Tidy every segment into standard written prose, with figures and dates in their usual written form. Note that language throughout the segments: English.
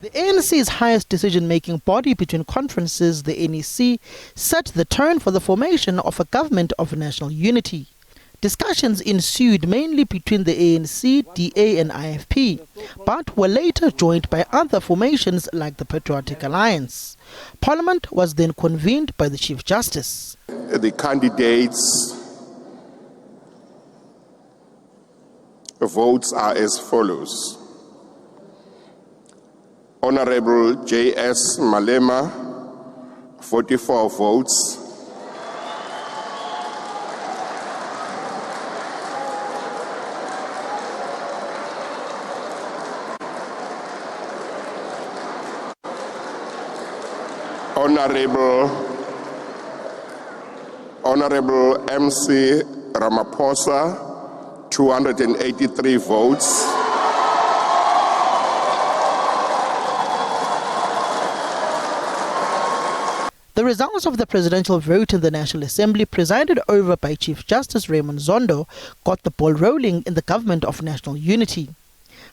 The ANC's highest decision-making body between conferences, the NEC, set the tone for the formation of a government of national unity. Discussions ensued mainly between the ANC, DA and IFP, but were later joined by other formations like the Tripartite Alliance. Parliament was then convened by the Chief Justice. The candidates' votes are as follows. Honorable J.S. Malema, 44 votes. Honorable M.C. Ramaphosa, 283 votes. The results of the presidential vote in the National Assembly, presided over by Chief Justice Raymond Zondo, got the ball rolling in the government of national unity.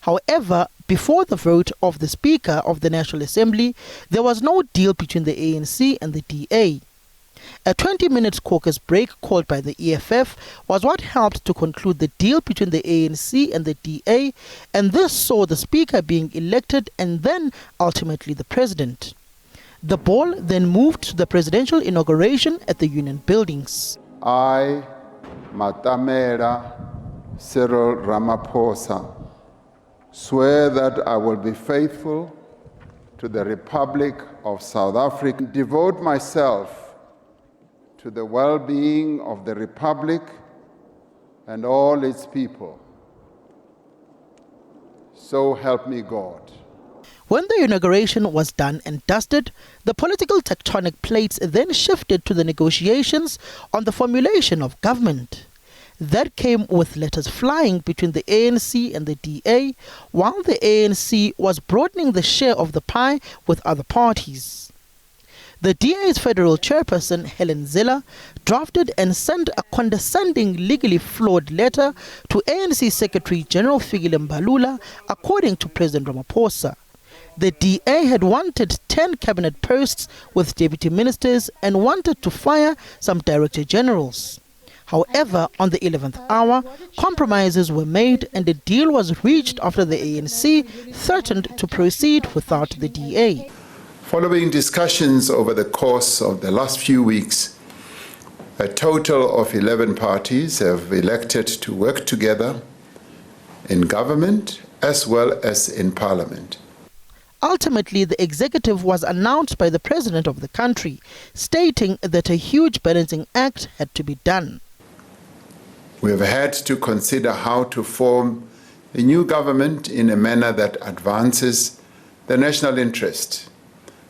However, before the vote of the Speaker of the National Assembly, there was no deal between the ANC and the DA. A 20-minute caucus break called by the EFF was what helped to conclude the deal between the ANC and the DA, and this saw the Speaker being elected and then ultimately the President. The ball then moved to the presidential inauguration at the Union Buildings. I, Matamela Cyril Ramaphosa, swear that I will be faithful to the Republic of South Africa, devote myself to the well-being of the Republic and all its people. So help me God. When the inauguration was done and dusted, the political tectonic plates then shifted to the negotiations on the formulation of government. That came with letters flying between the ANC and the DA, while the ANC was broadening the share of the pie with other parties. The DA's federal chairperson, Helen Zille, drafted and sent a condescending, legally flawed letter to ANC Secretary General Fikile Mbalula, according to President Ramaphosa. The DA had wanted 10 cabinet posts with deputy ministers and wanted to fire some director generals. However, on the 11th hour, compromises were made and a deal was reached after the ANC threatened to proceed without the DA. Following discussions over the course of the last few weeks, a total of 11 parties have elected to work together in government as well as in parliament. Ultimately, the executive was announced by the president of the country, stating that a huge balancing act had to be done. We have had to consider how to form a new government in a manner that advances the national interest,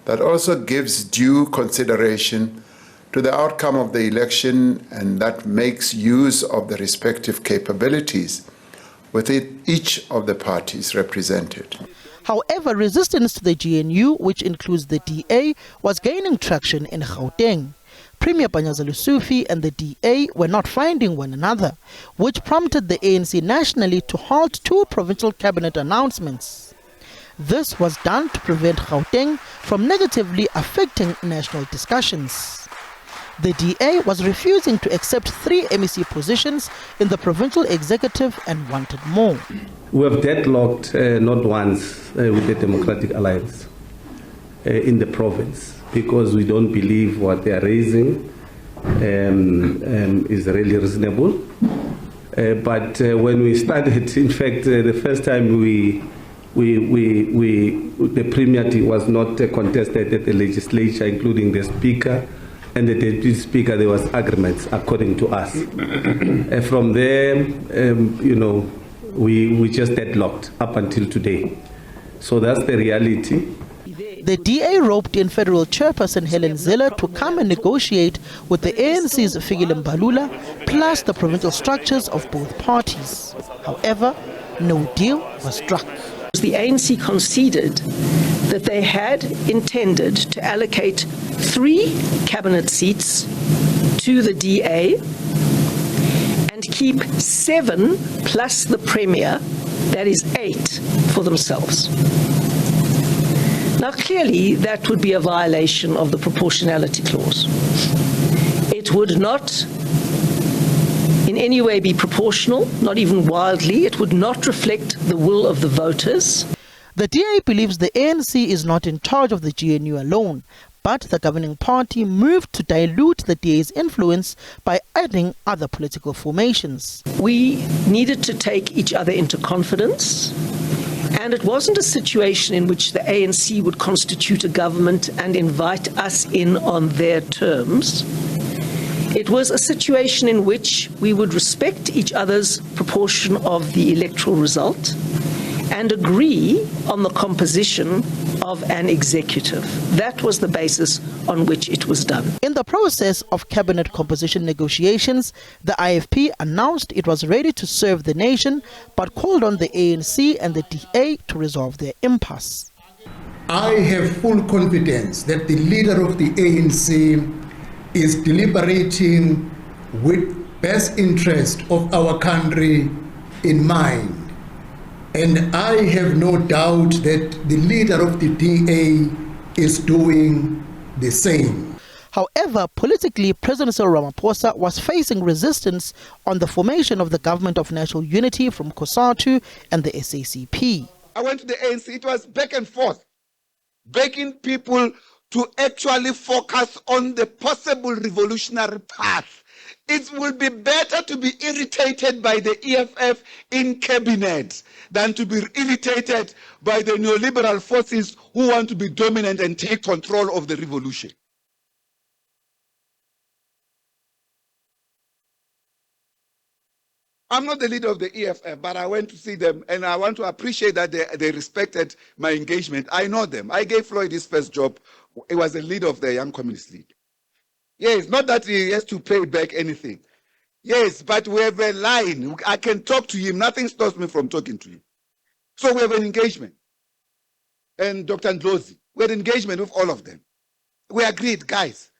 that also gives due consideration to the outcome of the election and that makes use of the respective capabilities within each of the parties represented. However, resistance to the GNU, which includes the DA, was gaining traction in Gauteng. Premier Panyaza Lesufi and the DA were not finding one another, which prompted the ANC nationally to halt 2 provincial cabinet announcements. This was done to prevent Gauteng from negatively affecting national discussions. The DA was refusing to accept 3 MEC positions in the provincial executive and wanted more. We have deadlocked not once with the Democratic Alliance in the province because we don't believe what they are raising is really reasonable. But when we started, in fact, the first time the premiership was not contested at the legislature, including the speaker and the deputy speaker. There was agreements according to us. From there, we just deadlocked up until today. So that's the reality. The DA roped in federal chairperson Helen Zille to come and negotiate with the ANC's Fikile Mbalula, plus the provincial structures of both parties. However, no deal was struck. The ANC conceded that they had intended to allocate 3 cabinet seats to the DA and keep 7 plus the Premier, that is 8, for themselves. Now, clearly, that would be a violation of the proportionality clause. It would not in any way be proportional, not even wildly. It would not reflect the will of the voters. The DA believes the ANC is not in charge of the GNU alone, but the governing party moved to dilute the DA's influence by adding other political formations. We needed to take each other into confidence, and it wasn't a situation in which the ANC would constitute a government and invite us in on their terms. It was a situation in which we would respect each other's proportion of the electoral result and agree on the composition of an executive. That was the basis on which it was done. In the process of cabinet composition negotiations, the IFP announced it was ready to serve the nation, but called on the ANC and the DA to resolve their impasse. I have full confidence that the leader of the ANC is deliberating with best interest of our country in mind. And I have no doubt that the leader of the DA is doing the same. However, politically, President Cyril Ramaphosa was facing resistance on the formation of the Government of National Unity from COSATU and the SACP. I went to the ANC, it was back and forth, begging people to actually focus on the possible revolutionary path. It will be better to be irritated by the EFF in cabinet than to be irritated by the neoliberal forces who want to be dominant and take control of the revolution. I'm not the leader of the EFF, but I went to see them, and I want to appreciate that they respected my engagement. I know them. I gave Floyd his first job. He was the leader of the Young Communist League. Yes, not that he has to pay back anything. Yes, but we have a line. I can talk to him. Nothing stops me from talking to him. So we have an engagement. And Dr. Ndlozi, we had engagement with all of them. We agreed, guys,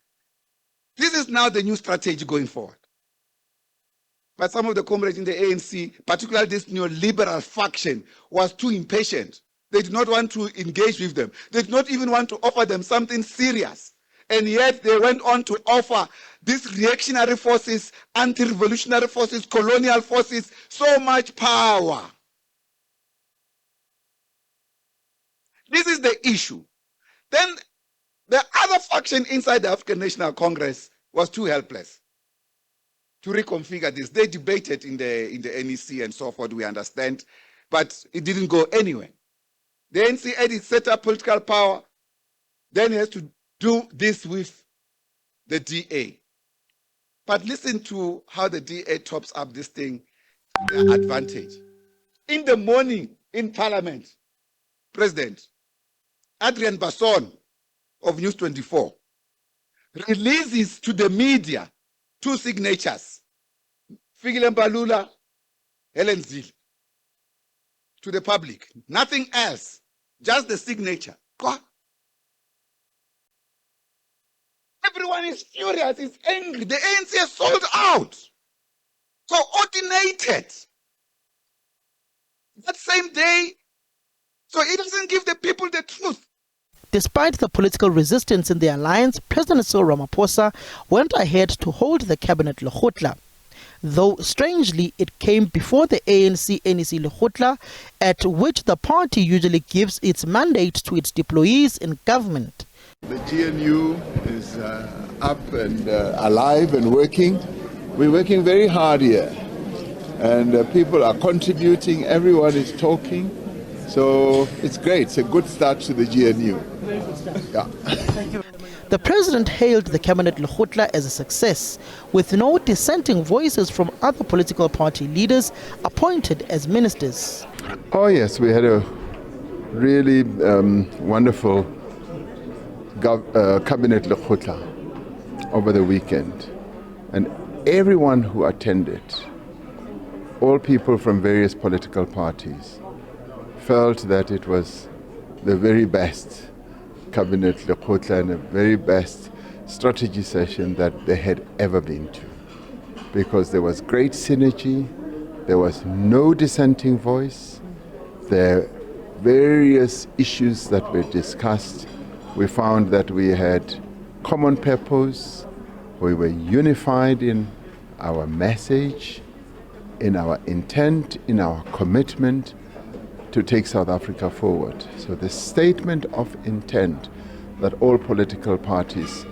this is now the new strategy going forward. But some of the comrades in the ANC, particularly this neoliberal faction, was too impatient. They did not want to engage with them. They did not even want to offer them something serious. And yet they went on to offer these reactionary forces, anti-revolutionary forces, colonial forces, so much power. This is the issue. Then the other faction inside the African National Congress was too helpless to reconfigure this. They debated in the NEC and so forth, we understand, but it didn't go anywhere. The ANC had its set up political power, then it has to do this with the DA. But listen to how the DA tops up this thing, the advantage. In the morning in Parliament, President Adrian Basson of News 24 releases to the media 2 signatures, Fikile Mbalula, Helen Zille, to the public. Nothing else, just the signature. God. Everyone is furious, is angry. The ANC is sold out, coordinated. That same day, so it doesn't give the people the truth. Despite the political resistance in the alliance, President Cyril Ramaphosa went ahead to hold the cabinet lekgotla. Though strangely, it came before the ANC-NEC lekgotla, at which the party usually gives its mandate to its deployees in government. The GNU is up and alive and working. We're working very hard here, and people are contributing, everyone is talking. So it's great, it's a good start to the GNU. Yeah. The president hailed the cabinet lekgotla as a success, with no dissenting voices from other political party leaders appointed as ministers. Oh yes, we had a really wonderful cabinet lekgotla over the weekend, and everyone who attended, all people from various political parties, felt that it was the very best cabinet lekgotla and the very best strategy session that they had ever been to, because there was great synergy, there was no dissenting voice, there various issues that were discussed. We found that we had common purpose, we were unified in our message, in our intent, in our commitment to take South Africa forward. So the statement of intent that all political parties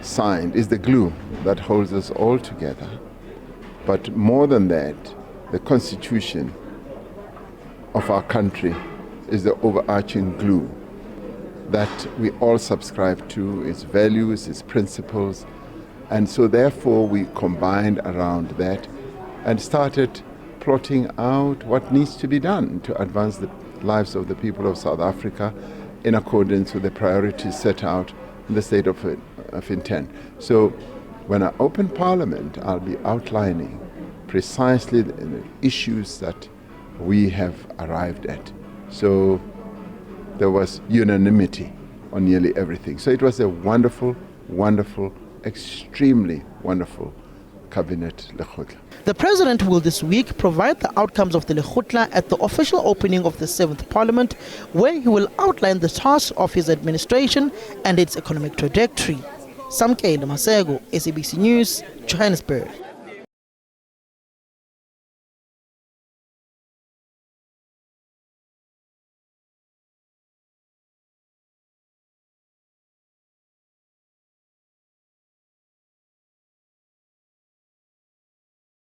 signed is the glue that holds us all together. But more than that, the constitution of our country is the overarching glue that we all subscribe to, its values, its principles. And so therefore we combined around that and started plotting out what needs to be done to advance the lives of the people of South Africa in accordance with the priorities set out in the state of intent. So when I open Parliament, I'll be outlining precisely the issues that we have arrived at. So there was unanimity on nearly everything. So it was a wonderful, wonderful, extremely wonderful cabinet Lekgotla. The President will this week provide the outcomes of the Lekgotla at the official opening of the 7th Parliament, where he will outline the tasks of his administration and its economic trajectory. Samkele Masego, SABC News, Johannesburg.